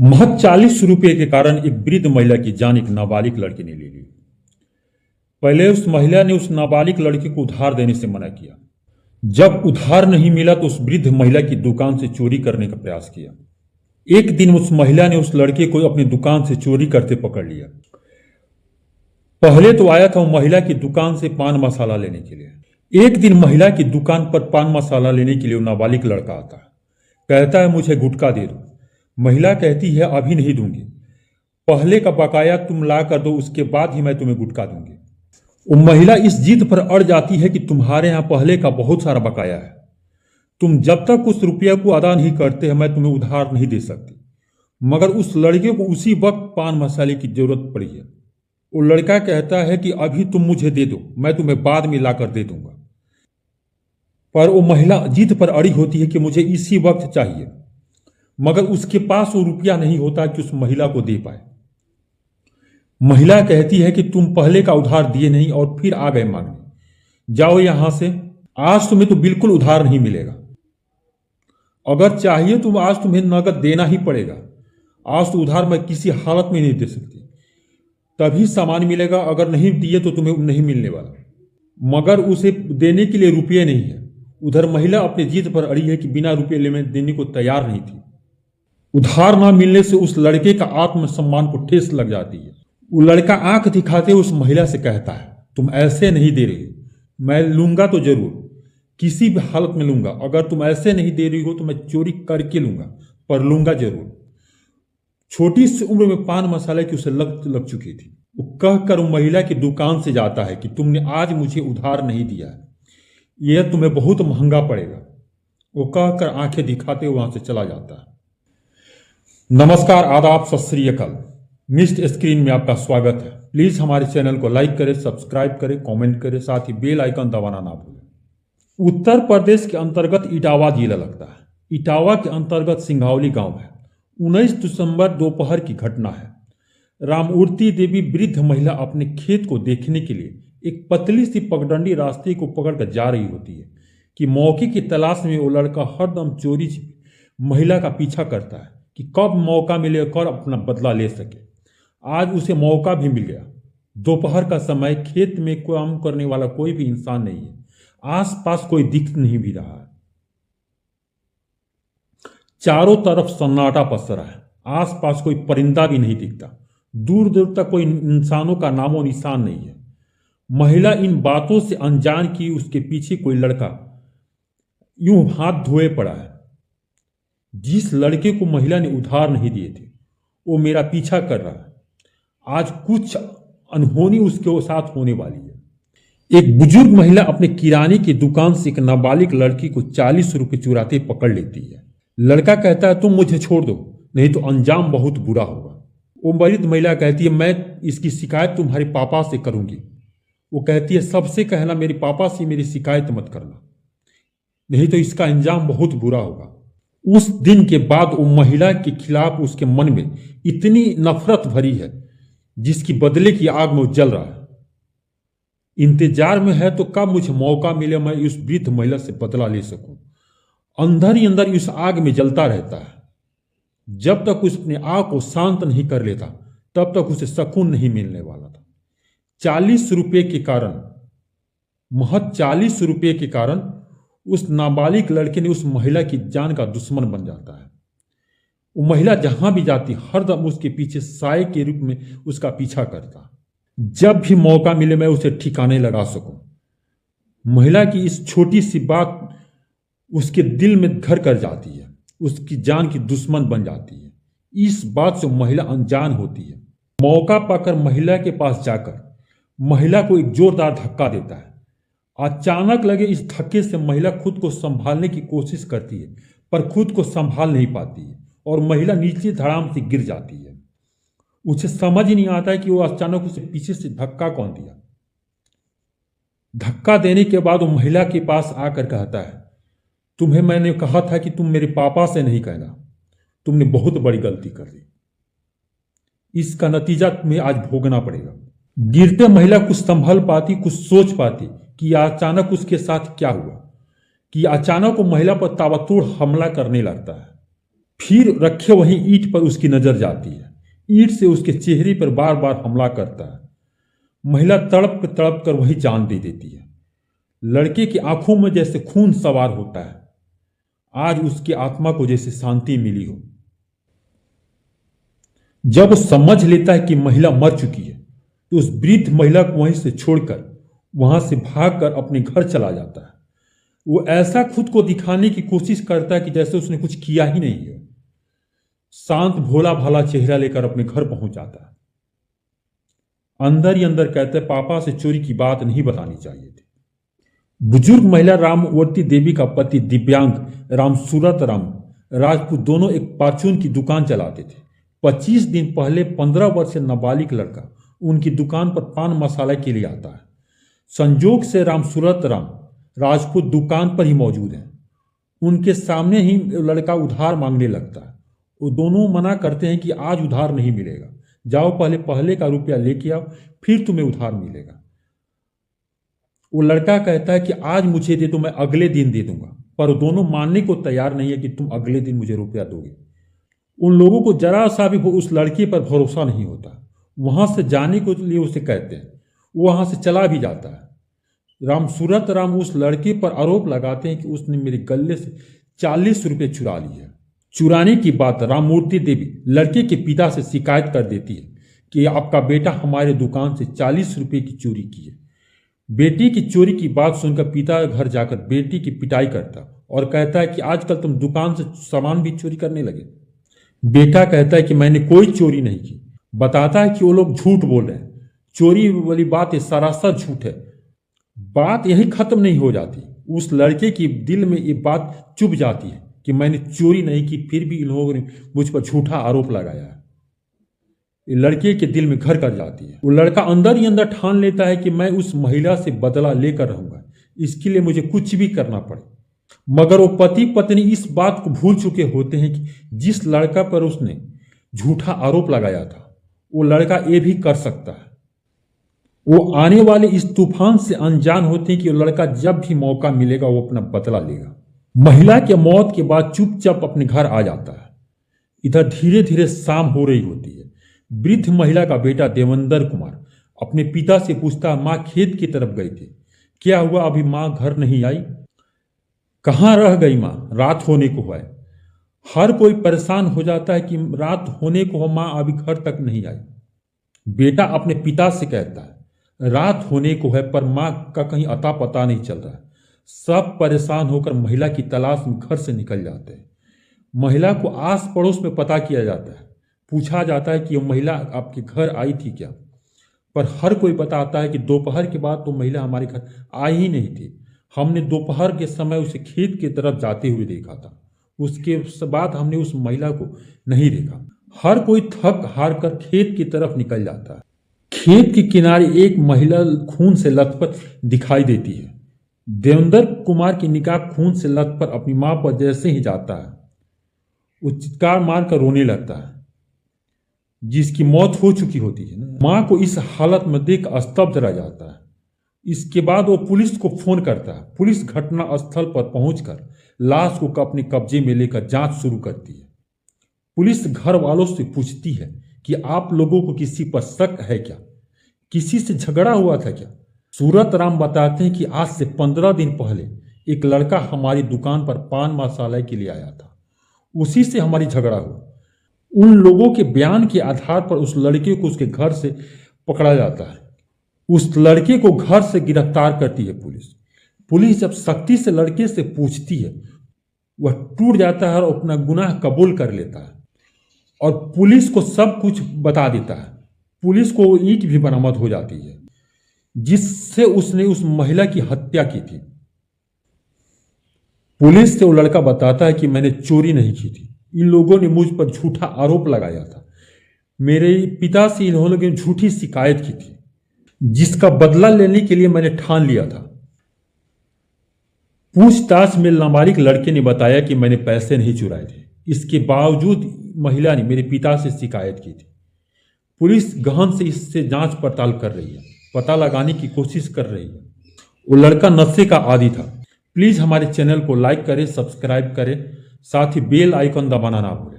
महज 40 रुपये के कारण एक वृद्ध महिला की जान एक नाबालिग लड़के ने ले ली। पहले उस महिला ने उस नाबालिग लड़के को उधार देने से मना किया। जब उधार नहीं मिला तो उस वृद्ध महिला की दुकान से चोरी करने का प्रयास किया। एक दिन उस महिला ने उस लड़के को अपनी दुकान से चोरी करते पकड़ लिया। पहले तो आया था वो महिला की दुकान से पान मसाला लेने के लिए। एक दिन महिला की दुकान पर पान मसाला लेने के लिए वो नाबालिग लड़का आता है, कहता है मुझे गुटखा दे दो। महिला कहती है अभी नहीं दूंगी, पहले का बकाया तुम ला कर दो, उसके बाद ही मैं तुम्हें गुटखा दूंगी। वो महिला इस जिद पर अड़ जाती है कि तुम्हारे यहां पहले का बहुत सारा बकाया है, तुम जब तक उस रुपया को अदा नहीं करते हैं मैं तुम्हें उधार नहीं दे सकती। मगर उस लड़के को उसी वक्त पान मसाले की जरूरत पड़ी है। वो लड़का कहता है कि अभी तुम मुझे दे दो, मैं तुम्हें बाद में लाकर दे दूंगा। पर वो महिला जिद पर अड़ी होती है कि मुझे इसी वक्त चाहिए, मगर उसके पास वो रुपया नहीं होता कि उस महिला को दे पाए। महिला कहती है कि तुम पहले का उधार दिए नहीं और फिर आ गए मांगने, जाओ यहां से, आज तुम्हें तो बिल्कुल उधार नहीं मिलेगा। अगर चाहिए तो आज तुम्हें नगद देना ही पड़ेगा। आज तो उधार मैं किसी हालत में नहीं दे सकती, तभी सामान मिलेगा, अगर नहीं दिए तो तुम्हें नहीं मिलने वाला। मगर उसे देने के लिए रुपये नहीं है। उधर महिला अपनी जिद पर अड़ी है कि बिना रुपये देने को तैयार नहीं थी। उधार ना मिलने से उस लड़के का आत्मसम्मान को ठेस लग जाती है। वो लड़का आंख दिखाते उस महिला से कहता है तुम ऐसे नहीं दे रही हो, मैं लूंगा तो जरूर, किसी भी हालत में लूंगा। अगर तुम ऐसे नहीं दे रही हो तो मैं चोरी करके लूंगा, पर लूंगा जरूर। छोटी सी उम्र में पान मसाले की उसे लग चुकी थी। वो कहकर वो महिला की दुकान से जाता है कि तुमने आज मुझे उधार नहीं दिया है, यह तुम्हें बहुत महंगा पड़ेगा। वो कहकर आंखें दिखाते वहां से चला जाता है। नमस्कार, आदाब, सत श्री अकाल। मिस्ड स्क्रीन में आपका स्वागत है। प्लीज हमारे चैनल को लाइक करें, सब्सक्राइब करें, कमेंट करें, साथ ही बेल आइकन दबाना ना भूलें। उत्तर प्रदेश के अंतर्गत इटावा जिला लगता है। इटावा के अंतर्गत सिंघावली गांव है। 19 दिसंबर दोपहर की घटना है। रामूर्ति देवी वृद्ध महिला अपने खेत को देखने के लिए एक पतली सी पगडंडी रास्ते को पकड़कर जा रही होती है कि मौके की तलाश में वो लड़का हरदम चोरी महिला का पीछा करता है कि कब मौका मिले कर अपना बदला ले सके। आज उसे मौका भी मिल गया। दोपहर का समय, खेत में काम करने वाला कोई भी इंसान नहीं है, आसपास कोई दिख नहीं भी रहा है। चारों तरफ सन्नाटा पसरा है, आसपास कोई परिंदा भी नहीं दिखता, दूर दूर तक कोई इंसानों का नामो निशान नहीं है। महिला इन बातों से अनजान कि उसके पीछे कोई लड़का यूं हाथ धोए पड़ा है। जिस लड़के को महिला ने उधार नहीं दिए थे वो मेरा पीछा कर रहा है। आज कुछ अनहोनी उसके साथ होने वाली है। एक बुजुर्ग महिला अपने किराने की दुकान से एक नाबालिग लड़की को 40 रुपये चुराते पकड़ लेती है। लड़का कहता है तुम मुझे छोड़ दो, नहीं तो अंजाम बहुत बुरा होगा। वो वृद्ध महिला कहती है मैं इसकी शिकायत तुम्हारे पापा से करूंगी। वो कहती है सबसे कहना मेरे पापा से मेरी शिकायत मत करना, नहीं तो इसका अंजाम बहुत बुरा होगा। उस दिन के बाद वो महिला के खिलाफ उसके मन में इतनी नफरत भरी है जिसकी बदले की आग में वो जल रहा है। इंतजार में है तो कब मुझे मौका मिले मैं उस वृद्ध महिला से बदला ले सकूं। अंदर ही अंदर उस आग में जलता रहता है। जब तक उस अपने आग को शांत नहीं कर लेता तब तक उसे सुकून नहीं मिलने वाला था। 40 रुपये के कारण, महज 40 रुपये के कारण उस नाबालिग लड़के ने उस महिला की जान का दुश्मन बन जाता है। वो महिला जहां भी जाती हरदम उसके पीछे साए के रूप में उसका पीछा करता। जब भी मौका मिले मैं उसे ठिकाने लगा सकूं। महिला की इस छोटी सी बात उसके दिल में घर कर जाती है, उसकी जान की दुश्मन बन जाती है। इस बात से महिला अनजान होती है। मौका पाकर महिला के पास जाकर महिला को एक जोरदार धक्का देता है। अचानक लगे इस धक्के से महिला खुद को संभालने की कोशिश करती है, पर खुद को संभाल नहीं पाती है और महिला नीचे धड़ाम से गिर जाती है। उसे समझ ही नहीं आता है कि वो अचानक उसे पीछे से धक्का कौन दिया। धक्का देने के बाद वो महिला के पास आकर कहता है तुम्हें मैंने कहा था कि तुम मेरे पापा से नहीं कहना, तुमने बहुत बड़ी गलती कर दी, इसका नतीजा तुम्हें आज भोगना पड़ेगा। गिरते महिला कुछ संभल पाती, कुछ सोच पाती कि अचानक उसके साथ क्या हुआ, कि अचानक वो महिला पर ताबड़तोड़ हमला करने लगता है। फिर रखे वहीं ईंट पर उसकी नजर जाती है। ईंट से उसके चेहरे पर बार बार हमला करता है। महिला तड़प कर वही जान दे देती है। लड़के की आंखों में जैसे खून सवार होता है। आज उसकी आत्मा को जैसे शांति मिली हो। जब वो समझ लेता है कि महिला मर चुकी है तो उस वृद्ध महिला को वहीं से छोड़कर वहां से भागकर अपने घर चला जाता है। वो ऐसा खुद को दिखाने की कोशिश करता है कि जैसे उसने कुछ किया ही नहीं है। शांत भोला भाला चेहरा लेकर अपने घर पहुंच जाता है। अंदर ही अंदर कहते हैं, पापा से चोरी की बात नहीं बतानी चाहिए थी। बुजुर्ग महिला रामवती देवी का पति दिव्यांग रामसूरत राम राजपूत दोनों एक परचून की दुकान चलाते थे। 25 दिन पहले 15 वर्षीय नाबालिग लड़का उनकी दुकान पर पान मसाला के लिए आता है। संजोग से रामसूरत राम राजपूत दुकान पर ही मौजूद है। उनके सामने ही लड़का उधार मांगने लगता है। वो दोनों मना करते हैं कि आज उधार नहीं मिलेगा, जाओ पहले का रुपया लेके आओ, फिर तुम्हें उधार मिलेगा। वो लड़का कहता है कि आज मुझे दे दो, मैं अगले दिन दे दूंगा। पर दोनों मानने को तैयार नहीं है कि तुम अगले दिन मुझे रुपया दोगे। उन लोगों को जरा सा भी उस लड़के पर भरोसा नहीं होता। वहां से जाने के लिए उसे कहते हैं, वो वहां से चला भी जाता है। रामसूरत राम उस लड़के पर आरोप लगाते हैं कि उसने मेरे गले से 40 रुपये चुरा लिए। चुराने की बात राममूर्ति देवी लड़के के पिता से शिकायत कर देती है कि आपका बेटा हमारे दुकान से 40 रुपये की चोरी की है। बेटी की चोरी की बात सुनकर पिता घर जाकर बेटी की पिटाई करता और कहता है कि आजकल तुम दुकान से सामान भी चोरी करने लगे। बेटा कहता है कि मैंने कोई चोरी नहीं की। बताता है कि वो लोग झूठ बोल रहे हैं, चोरी वाली बात ये सरासर झूठ है। बात यही खत्म नहीं हो जाती। उस लड़के की दिल में ये बात चुभ जाती है कि मैंने चोरी नहीं की, फिर भी इन लोगों ने मुझ पर झूठा आरोप लगाया है। लड़के के दिल में घर कर जाती है। वो लड़का अंदर ही अंदर ठान लेता है कि मैं उस महिला से बदला लेकर रहूंगा, इसके लिए मुझे कुछ भी करना पड़े। मगर वो पति पत्नी इस बात को भूल चुके होते हैं कि जिस लड़का पर उसने झूठा आरोप लगाया था वो लड़का ये भी कर सकता है। वो आने वाले इस तूफान से अनजान होते हैं कि वो लड़का जब भी मौका मिलेगा वो अपना बदला लेगा। महिला के मौत के बाद चुपचाप अपने घर आ जाता है। इधर धीरे धीरे शाम हो रही होती है। वृद्ध महिला का बेटा देवेंद्र कुमार अपने पिता से पूछता है, माँ खेत की तरफ गई थी, क्या हुआ, अभी माँ घर नहीं आई? कहाँ रह गई माँ, रात होने को हुआ है। हर कोई परेशान हो जाता है कि रात होने को माँ अभी घर तक नहीं आई। बेटा अपने पिता से कहता है, रात होने को है पर माँ का कहीं अता पता नहीं चल रहा है। सब परेशान होकर महिला की तलाश में घर से निकल जाते हैं। महिला को आस पड़ोस में पता किया जाता है, पूछा जाता है कि वो महिला आपके घर आई थी क्या? पर हर कोई बताता है कि दोपहर के बाद तो महिला हमारे घर आई ही नहीं थी। हमने दोपहर के समय उसे खेत की तरफ जाते हुए देखा था, उसके बाद हमने उस महिला को नहीं देखा। हर कोई थक हार कर खेत की तरफ निकल जाता है। खेत के किनारे एक महिला खून से लथपथ दिखाई देती है। देवेंद्र कुमार की निगाह खून से लथपथ अपनी मां पर जैसे ही जाता है वो चित्कार मारकर रोने लगता है, जिसकी मौत हो चुकी होती है ना। मां को इस हालत में देख स्तब्ध रह जाता है। इसके बाद वो पुलिस को फोन करता है। पुलिस घटना स्थल पर पहुंचकर लाश को अपने कब्जे में लेकर जांच शुरू करती है। पुलिस घर वालों से पूछती है कि आप लोगों को किसी पर शक है क्या, किसी से झगड़ा हुआ था क्या? सूरत राम बताते हैं कि आज से 15 दिन पहले एक लड़का हमारी दुकान पर पान मसाला के लिए आया था, उसी से हमारी झगड़ा हुआ। उन लोगों के बयान के आधार पर उस लड़के को उसके घर से पकड़ा जाता है। उस लड़के को घर से गिरफ्तार करती है पुलिस जब सख्ती से लड़के से पूछती है वह टूट जाता है और अपना गुनाह कबूल कर लेता है और पुलिस को सब कुछ बता देता है। पुलिस को ईंट भी बरामद हो जाती है जिससे उसने उस महिला की हत्या की थी। पुलिस से वो लड़का बताता है कि मैंने चोरी नहीं की थी, इन लोगों ने मुझ पर झूठा आरोप लगाया था। मेरे पिता से इन लोगों ने झूठी शिकायत की थी जिसका बदला लेने के लिए मैंने ठान लिया था। पूछताछ में नाबालिग लड़के ने बताया कि मैंने पैसे नहीं चुराए थे। इसके बावजूद महिला ने मेरे पिता से शिकायत की थी। पुलिस गहन से इससे जांच पड़ताल कर रही है, पता लगाने की कोशिश कर रही है। वो लड़का नशे का आदी था। प्लीज हमारे चैनल को लाइक करें, सब्सक्राइब करें, साथ ही बेल आइकन दबाना ना भूलें।